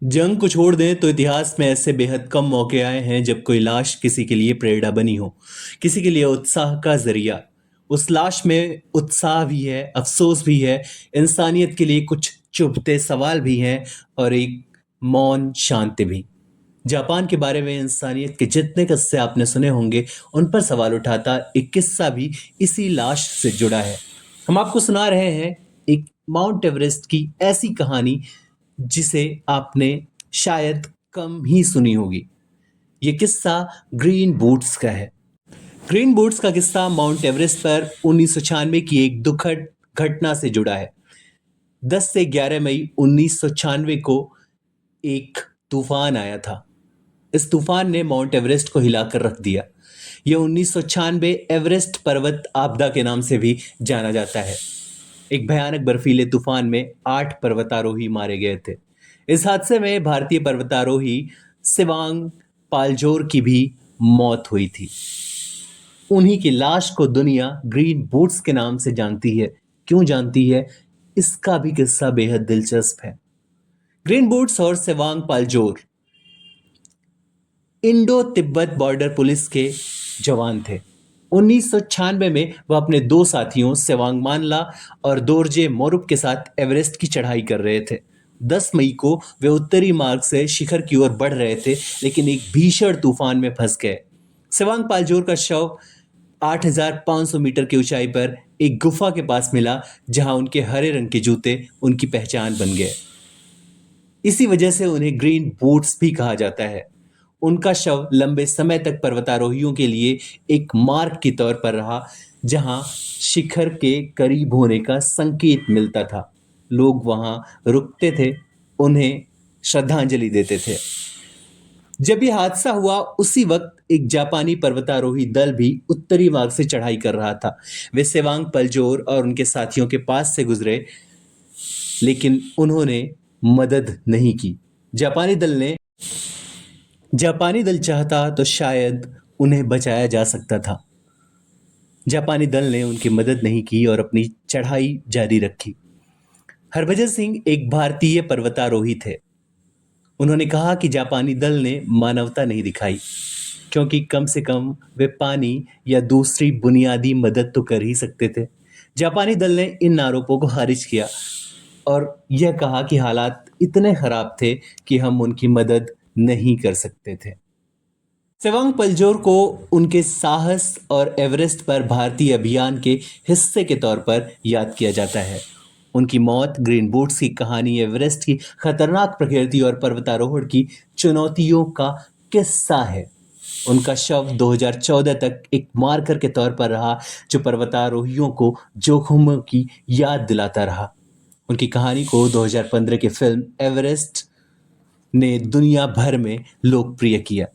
जंग को छोड़ दें तो इतिहास में ऐसे बेहद कम मौके आए हैं जब कोई लाश किसी के लिए प्रेरणा बनी हो, किसी के लिए उत्साह का जरिया। उस लाश में उत्साह भी है, अफसोस भी है, इंसानियत के लिए कुछ चुभते सवाल भी हैं और एक मौन शांति भी। जापान के बारे में इंसानियत के जितने किस्से आपने सुने होंगे, उन पर सवाल उठाता एक किस्सा भी इसी लाश से जुड़ा है। हम आपको सुना रहे हैं एक माउंट एवरेस्ट की ऐसी कहानी जिसे आपने शायद कम ही सुनी होगी। ये किस्सा ग्रीन बूट्स का है। ग्रीन बूट्स का किस्सा माउंट एवरेस्ट पर 1996 की एक दुखद घटना से जुड़ा है। 10 से 11 मई 1996 को एक तूफान आया था। इस तूफान ने माउंट एवरेस्ट को हिलाकर रख दिया। यह 1996 एवरेस्ट पर्वत आपदा के नाम से भी जाना जाता है। एक भयानक बर्फीले तूफान में 8 पर्वतारोही मारे गए थे। इस हादसे में भारतीय पर्वतारोही सिवांग पालजोर की भी मौत हुई थी। उन्हीं की लाश को दुनिया ग्रीन बूट्स के नाम से जानती है। क्यों जानती है, इसका भी किस्सा बेहद दिलचस्प है। ग्रीन बूट्स और Siwang Paljor Indo Tibet border police के जवान थे। 1996 में वह अपने दो साथियों सेवांग मानला और दोरजे मोरुप के साथ एवरेस्ट की चढ़ाई कर रहे थे। 10 मई को वे उत्तरी मार्ग से शिखर की ओर बढ़ रहे थे, लेकिन एक भीषण तूफान में फंस गए। सेवांग पालजोर का शव 8,500 मीटर की ऊंचाई पर एक गुफा के पास मिला, जहां उनके हरे रंग के जूते उनकी पहचान बन गए। इसी वजह से उन्हें ग्रीन बूट्स भी कहा जाता है। उनका शव लंबे समय तक पर्वतारोहियों के लिए एक मार्ग के तौर पर रहा, जहां शिखर के करीब होने का संकेत मिलता था। लोग वहां रुकते थे, उन्हें श्रद्धांजलि देते थे। जब यह हादसा हुआ, उसी वक्त एक जापानी पर्वतारोही दल भी उत्तरी मार्ग से चढ़ाई कर रहा था। वे सेवांग पलजोर और उनके साथियों के पास से गुजरे, लेकिन उन्होंने मदद नहीं की। जापानी दल चाहता तो शायद उन्हें बचाया जा सकता था। जापानी दल ने उनकी मदद नहीं की और अपनी चढ़ाई जारी रखी। हरभजन सिंह एक भारतीय पर्वतारोही थे। उन्होंने कहा कि जापानी दल ने मानवता नहीं दिखाई, क्योंकि कम से कम वे पानी या दूसरी बुनियादी मदद तो कर ही सकते थे। जापानी दल ने इन आरोपों को खारिज किया और यह कहा कि हालात इतने खराब थे कि हम उनकी मदद नहीं कर सकते थे। सेवांग पलजोर को उनके साहस और एवरेस्ट पर भारतीय अभियान के हिस्से के तौर पर याद किया जाता है। उनकी मौत ग्रीन बूट्स की कहानी एवरेस्ट की खतरनाक प्रकृति और पर्वतारोहण की चुनौतियों का किस्सा है। उनका शव 2014 तक एक मार्कर के तौर पर रहा, जो पर्वतारोहियों को जोखिमों की याद दिलाता रहा। उनकी कहानी को 2015 की फिल्म एवरेस्ट ने दुनिया भर में लोकप्रिय किया।